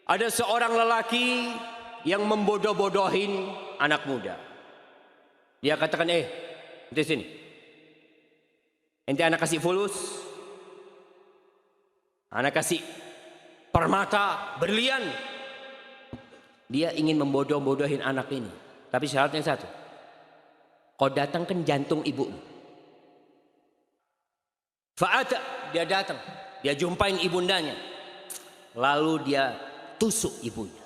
Ada seorang lelaki yang membodoh-bodohin anak muda. Dia katakan, ente sini. Ente anak kasih fulus. Anak kasih permata, berlian. Dia ingin membodoh-bodohin anak ini. Tapi syaratnya satu. Kau datangkan jantung ibumu. Fa'ata, dia datang. Dia jumpain ibundanya. Lalu dia tusuk ibunya.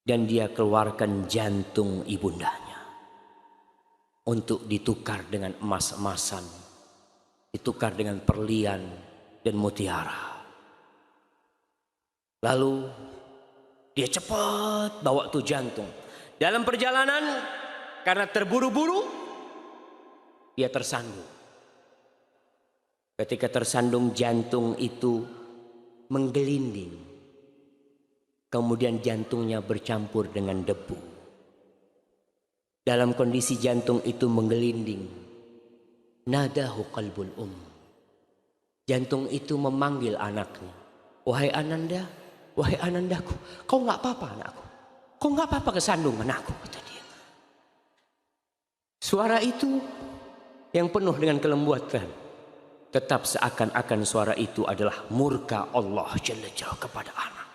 Dan dia keluarkan jantung ibundanya. Untuk ditukar dengan emas-emasan. Ditukar dengan perlian dan mutiara. Lalu dia cepat bawa tuh jantung. Dalam perjalanan, karena terburu-buru, dia tersandung. Ketika tersandung, jantung itu menggelinding. Kemudian jantungnya bercampur dengan debu. Dalam kondisi jantung itu menggelinding, nadahu qalbul jantung itu memanggil anaknya. Wahai Ananda, wahai Anandaku, kau nggak apa-apa anakku. Kau nggak apa-apa kesandung anakku, kata dia. Suara itu yang penuh dengan kelembutan, tetap seakan-akan suara itu adalah murka Allah Jalla Jalla kepada anak.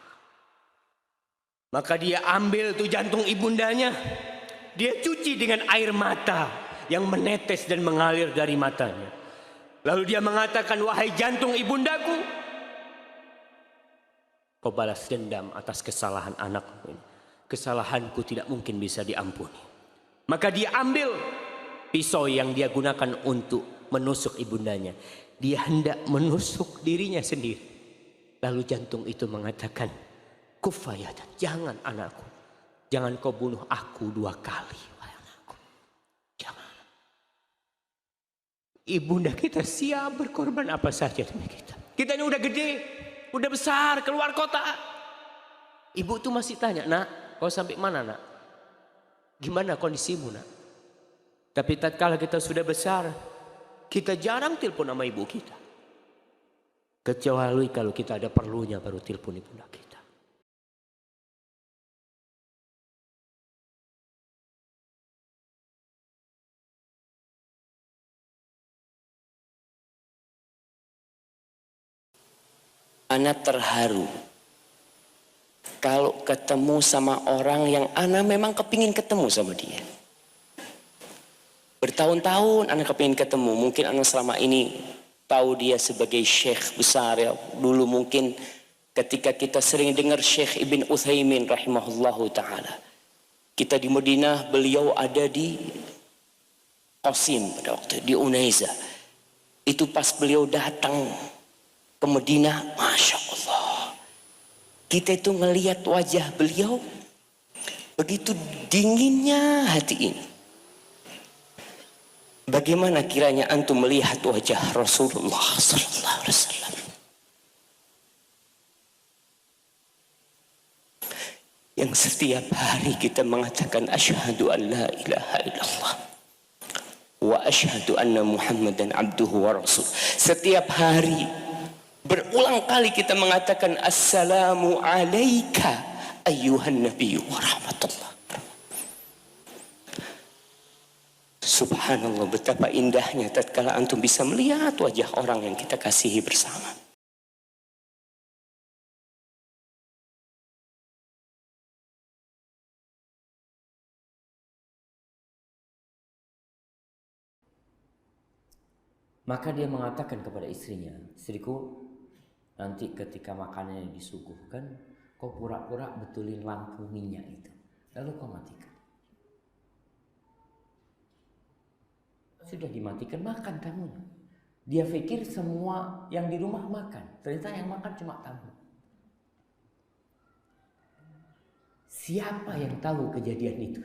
Maka dia ambil tuh jantung ibundanya, dia cuci dengan air mata yang menetes dan mengalir dari matanya. Lalu dia mengatakan, wahai jantung ibundaku, kau balas dendam atas kesalahan anakku ini. Kesalahanku tidak mungkin bisa diampuni. Maka dia ambil pisau yang dia gunakan untuk menusuk ibundanya. Dia hendak menusuk dirinya sendiri. Lalu jantung itu mengatakan, kufayatan, jangan anakku. Jangan kau bunuh aku 2 kali. Wahai anakku, jangan. Ibunda kita siap berkorban apa saja demi kita. Kita ini udah gede, udah besar, keluar kota. Ibu tuh masih tanya, nak, kau sampai mana nak? Gimana kondisimu nak? Tapi tatkala kita sudah besar, kita jarang telepon sama ibu kita. Kecuali kalau kita ada perlunya baru telepon ibunda kita. Ana terharu kalau ketemu sama orang yang Ana memang kepingin ketemu sama dia. Bertahun-tahun Ana kepingin ketemu. Mungkin Ana selama ini tahu dia sebagai syekh besar ya. Dulu mungkin ketika kita sering dengar Syekh Ibn Utsaimin rahimahullahu ta'ala. Kita di Madinah, beliau ada di Qasim pada waktu di Unaiza. Itu pas beliau datang ke Madinah, Masya Allah. Kita itu ngelihat wajah beliau, begitu dinginnya hati ini. Bagaimana kiranya antum melihat wajah Rasulullah sallallahu alaihi wasallam? Yang setiap hari kita mengatakan asyhadu an la ilaha illallah wa asyhadu anna Muhammadan abduhu wa rasul. Setiap hari berulang kali kita mengatakan assalamu alayka ayyuhan nabiyyu wa rahmatullah. Subhanallah, betapa indahnya tatkala antum bisa melihat wajah orang yang kita kasihi bersama. Maka dia mengatakan kepada istrinya, istriku, nanti ketika makanannya disuguhkan, kau pura-pura betulin lampu minyak itu, lalu kau matikan. Sudah dimatikan, makan tamu. Dia pikir semua yang di rumah makan, ternyata yang makan cuma tamu. Siapa yang tahu kejadian itu?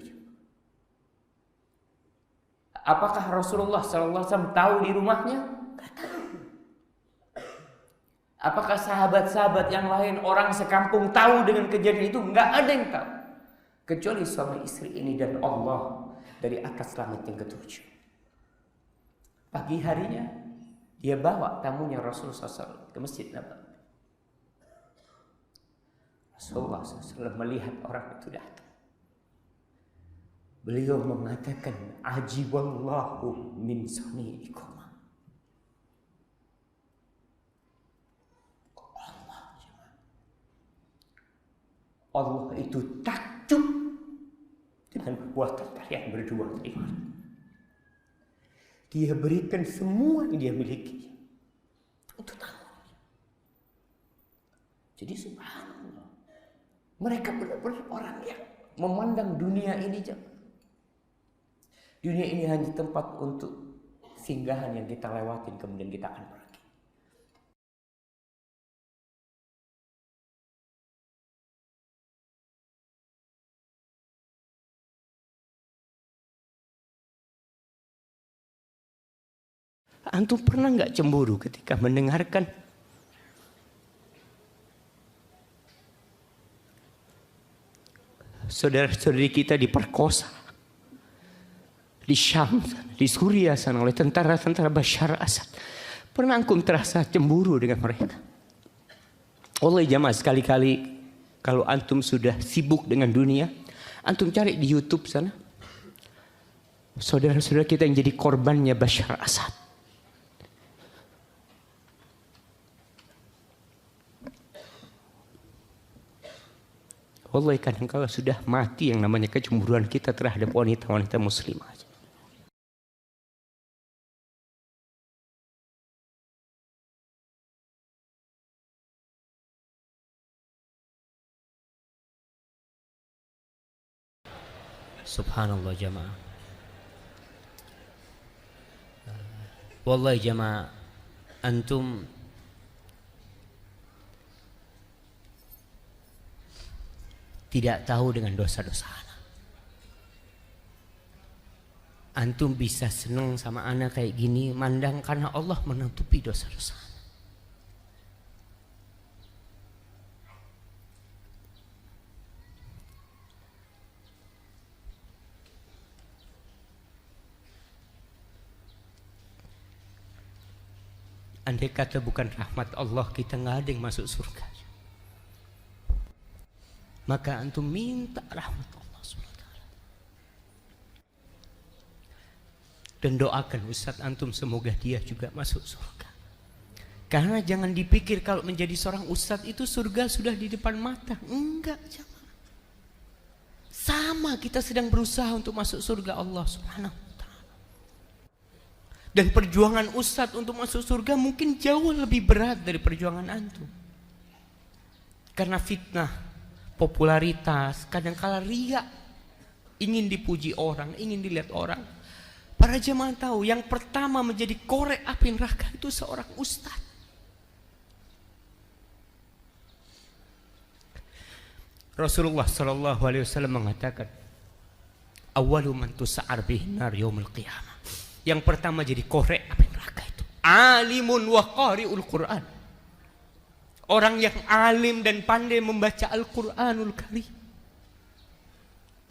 Apakah Rasulullah SAW tahu di rumahnya? Tidak tahu. Apakah sahabat-sahabat yang lain, orang sekampung tahu dengan kejadian itu? Enggak ada yang tahu. Kecuali suami istri ini dan Allah dari atas langit yang ketujuh. Pagi harinya dia bawa tamunya Rasulullah SAW ke Masjid Nabawi. Rasulullah SAW melihat orang itu datang. Beliau mengatakan, ajiballahu min sani'ikum. Allah itu takjub dengan perbuatan kalian berdua. Dia berikan semua yang dia miliki untuk tamu. Jadi subhanallah, mereka benar-benar orang yang memandang dunia ini, dunia ini hanya tempat untuk singgahan yang kita lewatin, kemudian kita akan pergi. Antum pernah nggak cemburu ketika mendengarkan saudara-saudari kita diperkosa di Syam, di Suriah sana oleh tentara-tentara Bashar Assad? Pernah antum terasa cemburu dengan mereka? Allah jamaah, sekali-kali kalau antum sudah sibuk dengan dunia, antum cari di YouTube sana saudara-saudara kita yang jadi korbannya Bashar Assad. Wallahi kadang-kala sudah mati yang namanya kecemburuan kita terhadap wanita-wanita muslimah. Subhanallah jamaah. Wallahi jamaah, antum tidak tahu dengan dosa-dosa anak. Antum bisa senang sama anak kayak gini, mandang karena Allah menutupi dosa-dosa anak. Andai kata bukan rahmat Allah, kita nggak ada yang masuk surga. Maka antum minta rahmat Allah SWT. Dan doakan Ustadz antum semoga dia juga masuk surga. Karena jangan dipikir kalau menjadi seorang Ustadz itu surga sudah di depan mata. Enggak, jangan. Sama kita sedang berusaha untuk masuk surga Allah Subhanahu wa ta'ala. Dan perjuangan Ustadz untuk masuk surga mungkin jauh lebih berat dari perjuangan antum. Karena fitnah, popularitas, kadang-kala riya, ingin dipuji orang, ingin dilihat orang. Para jemaah tahu, yang pertama menjadi korek api neraka itu seorang ustaz. Rasulullah sallallahu alaihi wasallam mengatakan, "Awwalu man tus'ar bihin nar yaumil qiyamah." Yang pertama jadi korek api neraka itu alimun wa qari'ul Qur'an. Orang yang alim dan pandai membaca Al-Quranul Karim.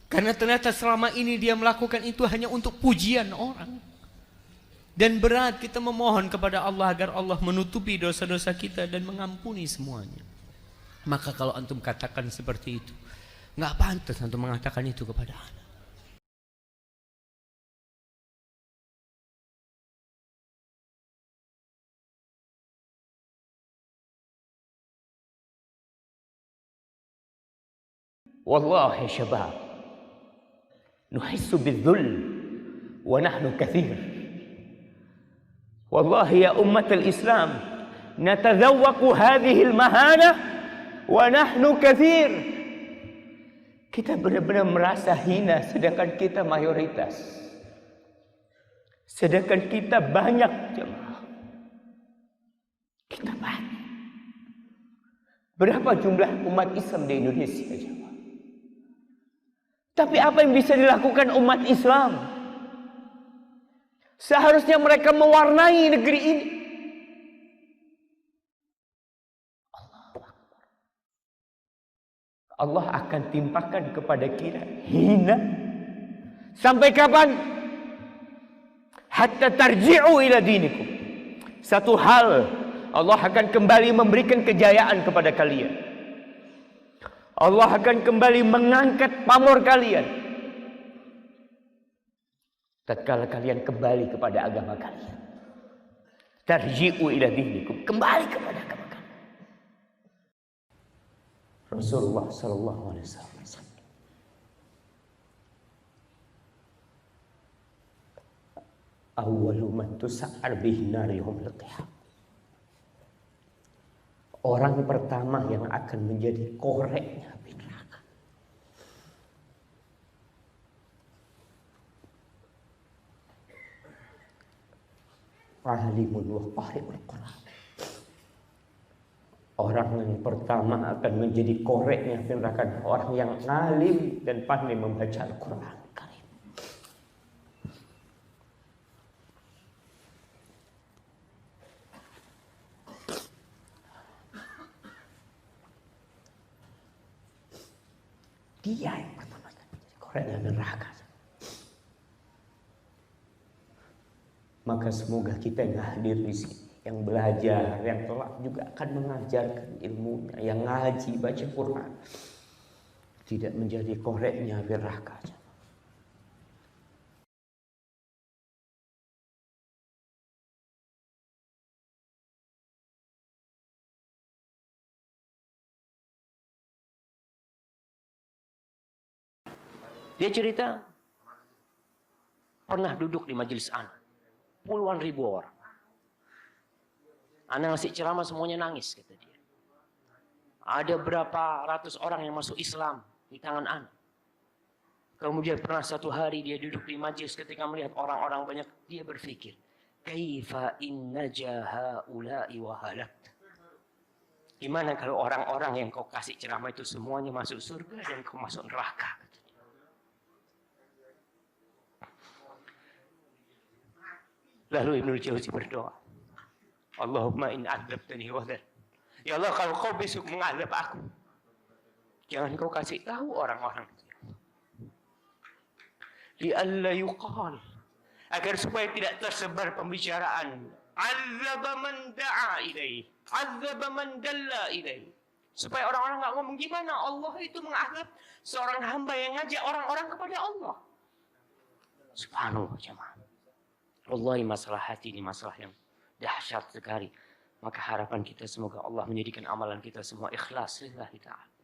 Karena ternyata selama ini dia melakukan itu hanya untuk pujian orang. Dan berat kita memohon kepada Allah agar Allah menutupi dosa-dosa kita dan mengampuni semuanya. Maka kalau antum katakan seperti itu, nggak pantas antum mengatakan itu kepada anak. Wallahi syabab, nuhissu bidzul wa nahnu kathir. Wallahi ya ummat al-Islam, natadawwaqu hadhihi al-mahana wa nahnu kathir. Kita benar-benar merasa hina sedangkan kita mayoritas. Sedangkan kita banyak jemaah. Kita banyak. Berapa jumlah umat Islam di Indonesia jemaah? Tapi apa yang bisa dilakukan umat Islam? Seharusnya mereka mewarnai negeri ini. Allah akan timpakan kepada kita hina. Sampai kapan? Hatta tarji'u ila dinikum. Satu hal, Allah akan kembali memberikan kejayaan kepada kalian. Allah akan kembali mengangkat pamor kalian. Tatkala kalian kembali kepada agama kalian. Tarji'u ila dinikum, kembali kepada agama kalian. Rasulullah sallallahu alaihi wasallam. Awwalu man tus'ar bihi nar yaumil qiyamah. Orang pertama yang akan menjadi koreknya api neraka. Alimun wa qari'ul Quran. Orang yang pertama akan menjadi koreknya api neraka, orang yang alim dan pandai membaca Al-Quran. Dia yang pertama kali menjadi koreknya neraka. Maka semoga kita yang hadir di sini, yang belajar, yang telah juga akan mengajarkan ilmunya, yang ngaji, baca Quran, tidak menjadi koreknya neraka. Dia cerita pernah duduk di majelis anak, puluhan ribu orang. Anak ngasih ceramah semuanya nangis, kata dia. Ada berapa ratus orang yang masuk Islam di tangan anak. Kemudian pernah satu hari dia duduk di majelis ketika melihat orang-orang banyak, dia berpikir, kaifa inna jahaula'i wa halak. Gimana kalau orang-orang yang kau kasih ceramah itu semuanya masuk surga dan kau masuk neraka? Lalu Ibnu Jauzi berdoa, Allahumma in adzabtani wadhan. Ya Allah, kalau kau besok mengadab aku, jangan kau kasih tahu orang-orang. Li'alla yuqal, agar supaya tidak tersebar pembicaraan. Adzaba man da'a ilaih, adzaba man dalla ilaih. Supaya orang-orang enggak ngomong gimana Allah itu mengadab seorang hamba yang ngajak orang-orang kepada Allah. Subhanallah jemaah. Wallahi masalah hati ini masalah yang dahsyat sekali. Maka harapan kita semoga Allah menjadikan amalan kita semua ikhlas lillahi ta'ala.